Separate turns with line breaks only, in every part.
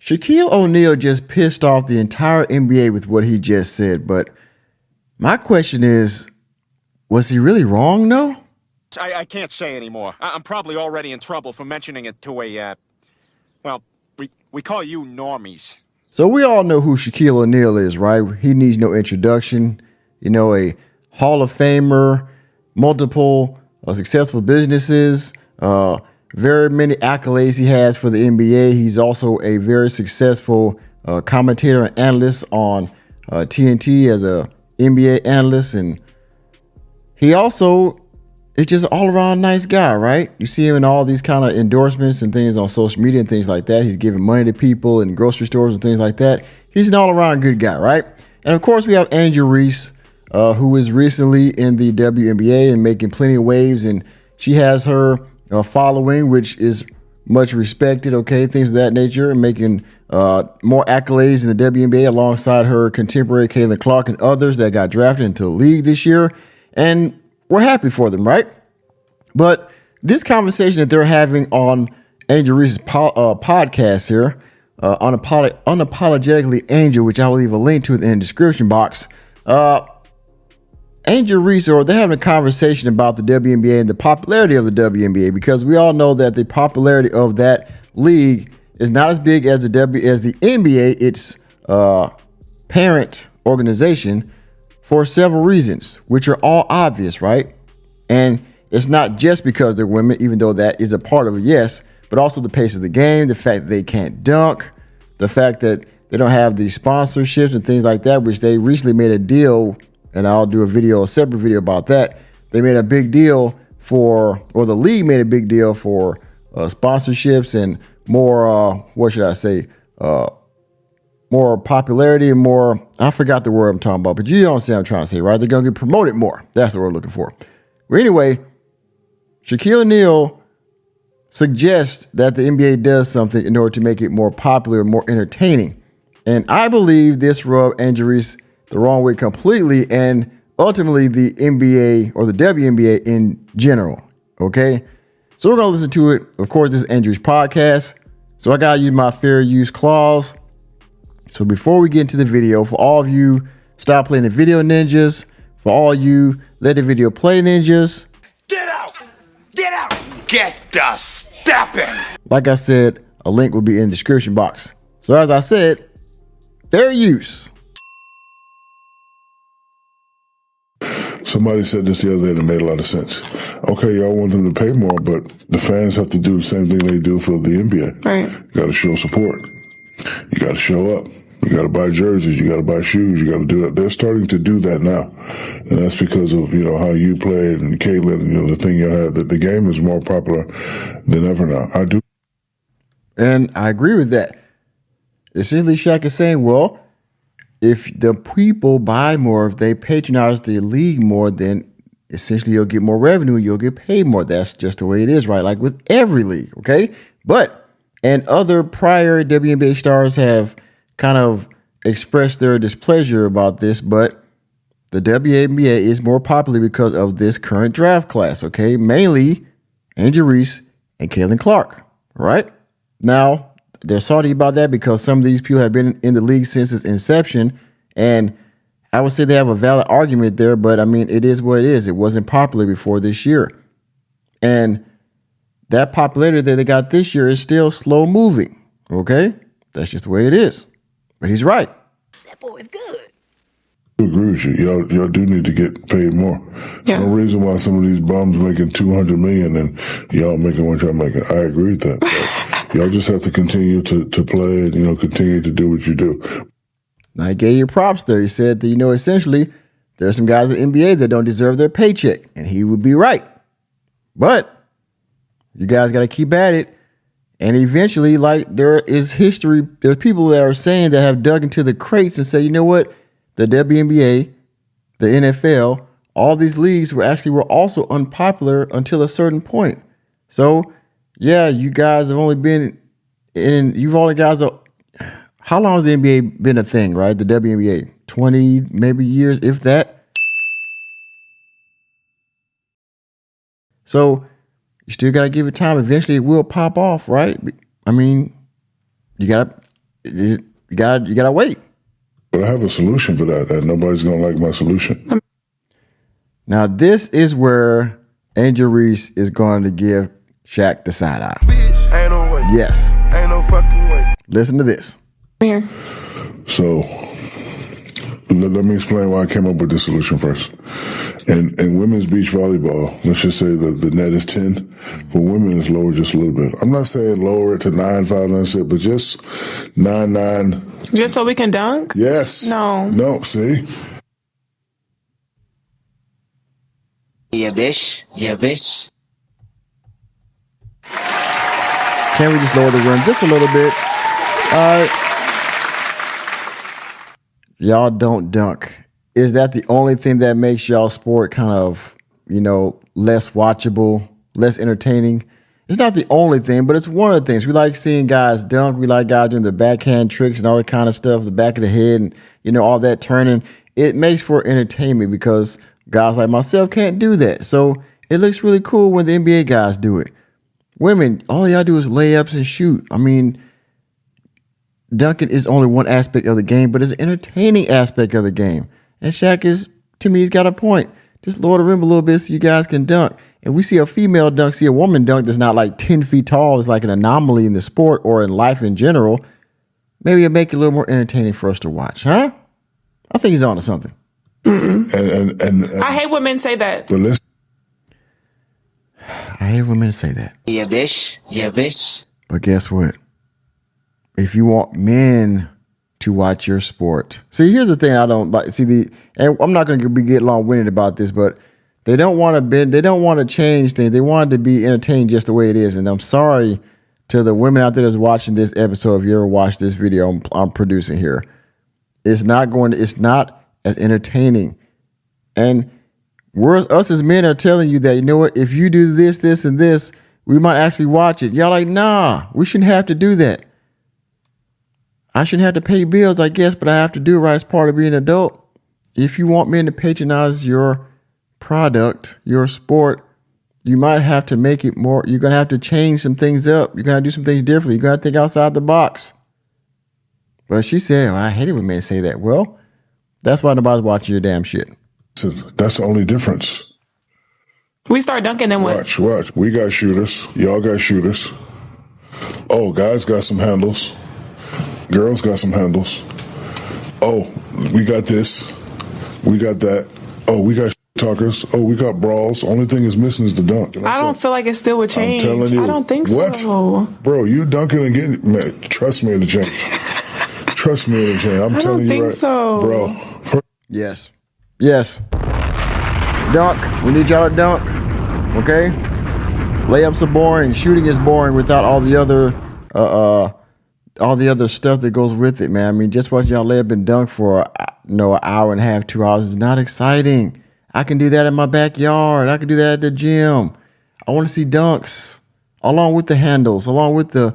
Shaquille O'Neal just pissed off the entire NBA with what he just said, but my question is, was he really wrong, no?
I can't say anymore. I'm probably already in trouble for mentioning it to well, we call you normies.
So we all know who Shaquille O'Neal is, right? He needs no introduction. You know, a Hall of Famer, multiple successful businesses, very many accolades he has for the NBA. He's also a very successful commentator and analyst on TNT as a NBA analyst. And he also is just an all-around nice guy, right? You see him in all these kind of endorsements and things on social media and things like that. He's giving money to people in grocery stores and things like that. He's an all-around good guy, right? And of course, we have Angel Reese, who is recently in the WNBA and making plenty of waves. And she has her following, which is much respected, okay, things of that nature, and making more accolades in the WNBA alongside her contemporary Caitlin Clark and others that got drafted into the league this year. And we're happy for them, right? But this conversation that they're having on Angel Reese's podcast here, Unapologetically Angel, which I will leave a link to in the description box. Angel Reese, or they're having a conversation about the WNBA and the popularity of the WNBA, because we all know that the popularity of that league is not as big as the NBA, its parent organization, for several reasons, which are all obvious, right? And it's not just because they're women, even though that is a part of it, yes, but also the pace of the game, the fact that they can't dunk, the fact that they don't have the sponsorships and things like that, which they recently made a deal, and I'll do a separate video about that. They made a big deal or the league made a big deal for sponsorships and more, more popularity and more, I forgot the word I'm talking about, but you understand what I'm trying to say, right? They're going to get promoted more. That's the word I'm looking for. But anyway, Shaquille O'Neal suggests that the NBA does something in order to make it more popular and more entertaining. And I believe this rubbed Angel Reese the wrong way completely, and ultimately the NBA or the WNBA in general, okay? So we're going to listen to it. Of course, this is Angel Reese's podcast, so I got to use my fair use clause. So before we get into the video, for all of you stop playing the video ninjas, for all you let the video play ninjas,
Get out! Get out! Get the stepping!
like I said, a link will be in the description box. So as I said, fair use.
Somebody said this the other day that made a lot of sense. Okay, y'all want them to pay more, but the fans have to do the same thing they do for the NBA.
Right.
You got to show support. You got to show up. You got to buy jerseys. You got to buy shoes. You got to do that. They're starting to do that now. And that's because of, how you played and Caitlin, the thing you had, that the game is more popular than ever now. I do.
And I agree with that. Essentially, Shaq is saying, well, if the people buy more, if they patronize the league more, then essentially you'll get more revenue, you'll get paid more. That's just the way it is, right? Like with every league, okay? And other prior WNBA stars have kind of expressed their displeasure about this, but the WNBA is more popular because of this current draft class, okay? Mainly Angel Reese and Caitlin Clark, right? Now, they're salty about that because some of these people have been in the league since its inception, and I would say they have a valid argument there, but I mean, it is what it is. It wasn't popular before this year. And that popularity that they got this year is still slow moving, okay? That's just the way it is. But he's right.
That boy is good.
I agree with you. Y'all do need to get paid more.
Yeah.
No reason why some of these bums making $200 million and y'all making what y'all making. I agree with that. But y'all just have to continue to play and continue to do what you do.
Now, he gave you props there. He said that, essentially, there's some guys in the NBA that don't deserve their paycheck, and he would be right. But you guys got to keep at it. And eventually, there is history. There's people that are saying that have dug into the crates and say, you know what? The WNBA, the NFL, all these leagues were also unpopular until a certain point. So, yeah, you guys have only been in, how long has the NBA been a thing, right? The WNBA, 20 maybe years, if that. So you still got to give it time. Eventually it will pop off, right? I mean, you gotta wait.
But I have a solution for that, and nobody's gonna like my solution.
Now this is where Angel Reese is going to give Shaq the side eye.
Ain't no way.
Yes.
Ain't no fucking way.
Listen to this.
Here.
So let me explain why I came up with this solution first. In women's beach volleyball, let's just say that the net is 10. For women, it's lower just a little bit. I'm not saying lower it to 9, 5, 9, 6, but just 9, 9.
Just so we can dunk?
Yes. No, see?
Yeah, bitch. Yeah, bitch.
Can we just lower the rim just a little bit? All right. Y'all don't dunk. Is that the only thing that makes y'all sport kind of, less watchable, less entertaining? It's not the only thing, but it's one of the things. We like seeing guys dunk. We like guys doing the backhand tricks and all that kind of stuff, the back of the head and, all that turning. It makes for entertainment because guys like myself can't do that. So it looks really cool when the NBA guys do it. Women, all y'all do is layups and shoot. I mean, dunking is only one aspect of the game, but it's an entertaining aspect of the game. And Shaq to me, he's got a point. Just lower the rim a little bit so you guys can dunk. And we see a female dunk, see a woman dunk that's not like 10 feet tall. It's like an anomaly in the sport or in life in general. Maybe it'll make it a little more entertaining for us to watch, huh? I think he's on to something.
And
I hate when men say that.
But listen.
I hate when men say that.
Yeah, bitch. Yeah, bitch.
But guess what? If you want men to watch your sport. See, here's the thing I don't like. And I'm not going to get long-winded about this, but they don't want to bend. They don't want to change things. They want it to be entertained just the way it is. And I'm sorry to the women out there that's watching this episode. If you ever watched this video I'm producing here, it's not as entertaining. And us as men are telling you that, you know what, if you do this, this, and this, we might actually watch it. Y'all like, nah, we shouldn't have to do that. I shouldn't have to pay bills, I guess, but I have to do it right as part of being an adult. If you want men to patronize your product, your sport, you might have to make it more. You're going to have to change some things up. You're going to do some things differently. You're going to think outside the box. But she said, well, I hate it when men say that. Well, that's why nobody's watching your damn shit.
That's the only difference.
We start dunking, then what?
Watch. We got shooters. Y'all got shooters. Oh, guys got some handles. Girls got some handles. Oh, we got this. We got that. Oh, we got talkers. Oh, we got brawls. Only thing is missing is the dunk.
I don't feel like it still would change.
I'm telling you.
I don't think
what?
so.
Bro, you dunking and getting, man, trust me, it'll change. Trust me, it'll change. I'm telling you right.
So.
Bro.
Yes. Dunk. We need y'all to dunk. Okay? Layups are boring. Shooting is boring without all the other stuff that goes with it, man. I mean, just watching y'all lay up and dunk for an hour and a half, 2 hours is not exciting. I can do that in my backyard. I can do that at the gym. I want to see dunks along with the handles, along with the,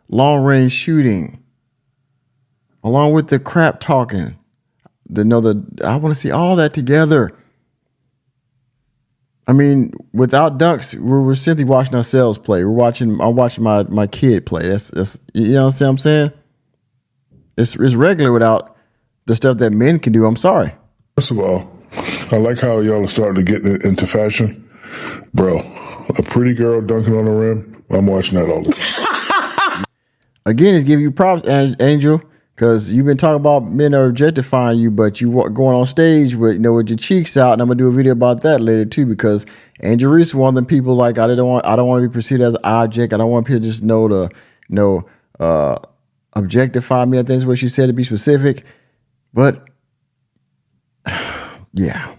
long range shooting, along with the crap talking. I want to see all that together. I mean, without dunks, we're simply watching ourselves play. I'm watching my kid play. That's you know what I'm saying? It's regular without the stuff that men can do. I'm sorry.
First of all, I like how y'all are starting to get into fashion. Bro, a pretty girl dunking on the rim, I'm watching that all the time.
Again, it's giving you props, Angel, because you've been talking about men are objectifying you, but you going on stage with with your cheeks out, and I'm gonna do a video about that later too, because Angel Reese is one of them people like I don't want to be perceived as an object. I don't want people to just objectify me. I think is what she said, to be specific. But yeah.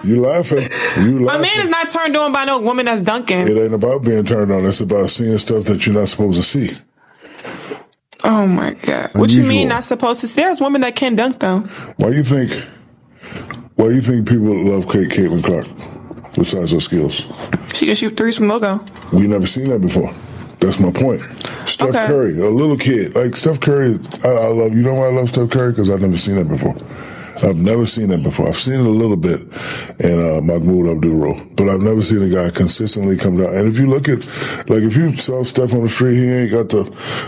You laughing.
A man is not turned on by no woman that's dunking.
It ain't about being turned on. It's about seeing stuff that you're not supposed to see.
Oh my God. What you mean not supposed to see? There's women that can dunk though.
Why do you think people love Caitlin Clark besides her skills?
She can shoot threes from logo.
We never seen that before. That's my point. Steph Curry, a little kid. Like Steph Curry, I love, you know why I love Steph Curry? Because I've never seen that before. I've never seen that before. I've seen it a little bit in Mahmoud Abdul-Roh, but I've never seen a guy consistently come down. And if you look at, like, if you saw Steph on the street, he ain't got the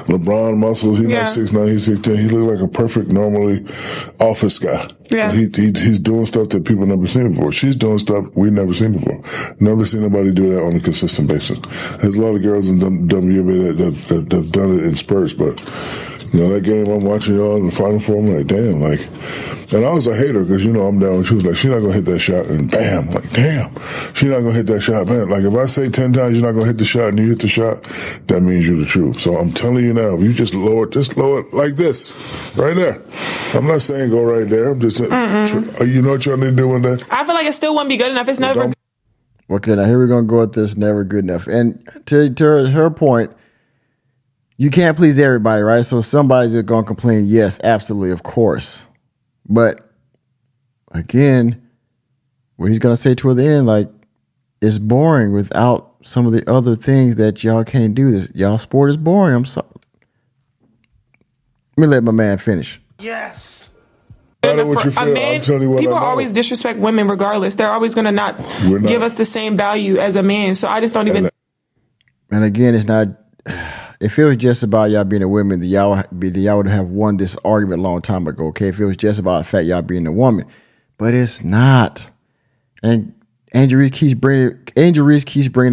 LeBron muscles. He's not 6'9", he's 6'10". He look like a perfect, normally office guy.
Yeah.
He's doing stuff that people never seen before. She's doing stuff we've never seen before. Never seen nobody do that on a consistent basis. There's a lot of girls in WNBA that have done it in spurts, but you know, that game I'm watching y'all in the Final Four, I'm like, damn, like, and I was a hater because, you know, I'm down. She was like, she's not going to hit that shot, and bam, like, damn, she's not going to hit that shot, man. Like, if I say 10 times you're not going to hit the shot and you hit the shot, that means you're the truth. So I'm telling you now, if you just lower it like this, right there. I'm not saying go right there. I'm just saying, you know what y'all need to do one day?
I feel like it still wouldn't be good enough. It's never good.
Okay, now here we're going to go with this never good enough. And to her point, you can't please everybody, right? So somebody's going to complain. Yes, absolutely, of course. But again, what he's going to say toward the end, like, it's boring without some of the other things that y'all can't do. This y'all sport is boring. I'm sorry. Let me let my man finish.
Yes.
I know what you feel. I'm telling you what
people
I know.
always disrespect women regardless. They're always going to not give us the same value as a man. So I just don't even.
And again, it's not. If it was just about y'all being a woman, then y'all would have won this argument a long time ago. Okay, if it was just about the fact y'all being a woman, but it's not. And Angel Reese keeps bringing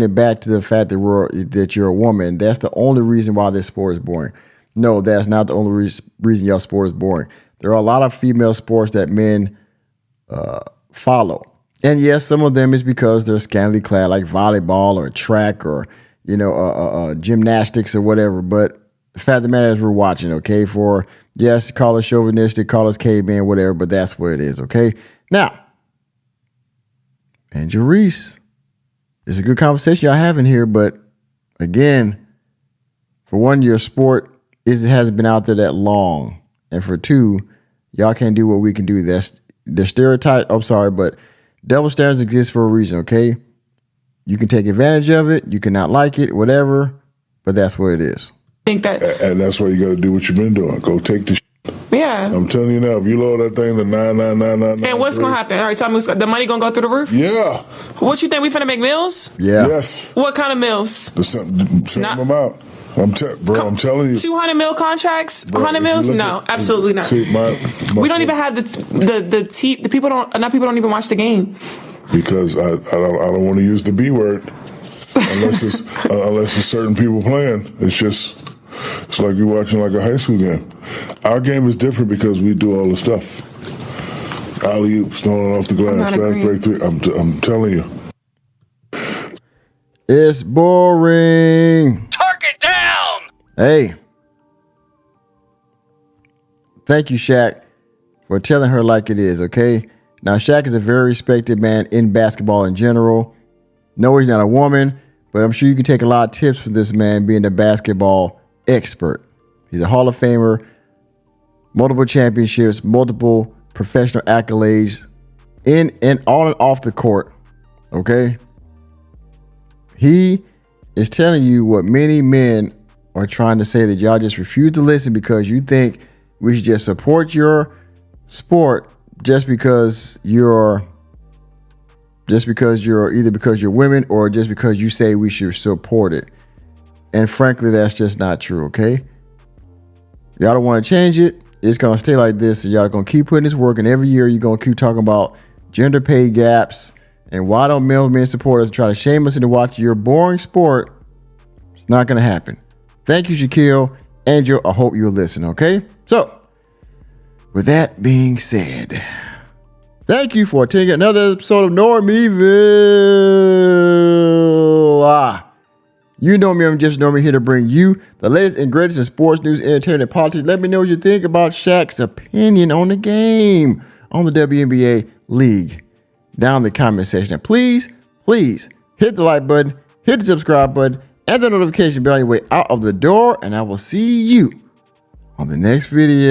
it back to the fact that you're a woman. That's the only reason why this sport is boring. No, that's not the only reason y'all sport is boring. There are a lot of female sports that men follow. And yes, some of them is because they're scantily clad, like volleyball or track or, you know, gymnastics or whatever. But the fact of the matter is we're watching, okay? For, yes, call us chauvinistic, call us caveman, whatever, but that's what it is, okay? Now, Angel Reese, it's a good conversation y'all having here, but again, for one, your sport hasn't been out there that long. And for two, y'all can't do what we can do. That's the stereotype. I'm sorry, but double standards exist for a reason, okay? You can take advantage of it. You cannot like it, whatever, but that's what it is.
Think that,
and that's why you got to do what you've been doing. Go take the
yeah.
I'm telling you now, if you load that thing to 99999.
And what's going to happen? All right, tell me, the money going to go through the roof?
Yeah.
What you think, we finna make meals?
Yeah.
Yes.
What kind of meals?
The same amount. I'm telling you.
200 mil contracts?
Bro,
100 mils? No, absolutely not.
See,
we don't even have the people don't even watch the game.
Because I don't want to use the B word unless it's certain people playing. It's like you're watching like a high school game. Our game is different because we do all the stuff. Alley-oops, throwing off the glass, fast break three. I'm telling you.
It's boring.
Target down!
Hey. Thank you, Shaq, for telling her like it is, okay? Now, Shaq is a very respected man in basketball in general. No, he's not a woman, but I'm sure you can take a lot of tips from this man being a basketball expert. He's a Hall of Famer, multiple championships, multiple professional accolades in and on and off the court, okay? He is telling you what many men are trying to say, that y'all just refuse to listen because you think we should just support your sport just because you're either because you're women or just because you say we should support it. And frankly, that's just not true, okay? Y'all don't want to change it. It's going to stay like this. And y'all going to keep putting this work. And every year you're going to keep talking about gender pay gaps and why don't male men support us and try to shame us into watching your boring sport. It's not going to happen. Thank you, Shaquille. Angel, I hope you'll listen, okay? So, with that being said, thank you for attending another episode of Normeville. You know me, I'm just Normie, here to bring you the latest and greatest in sports news, entertainment, and politics. Let me know what you think about Shaq's opinion on the game, on the WNBA league, down in the comment section. And please hit the like button, hit the subscribe button, and the notification bell on your way out of the door. And I will see you on the next video.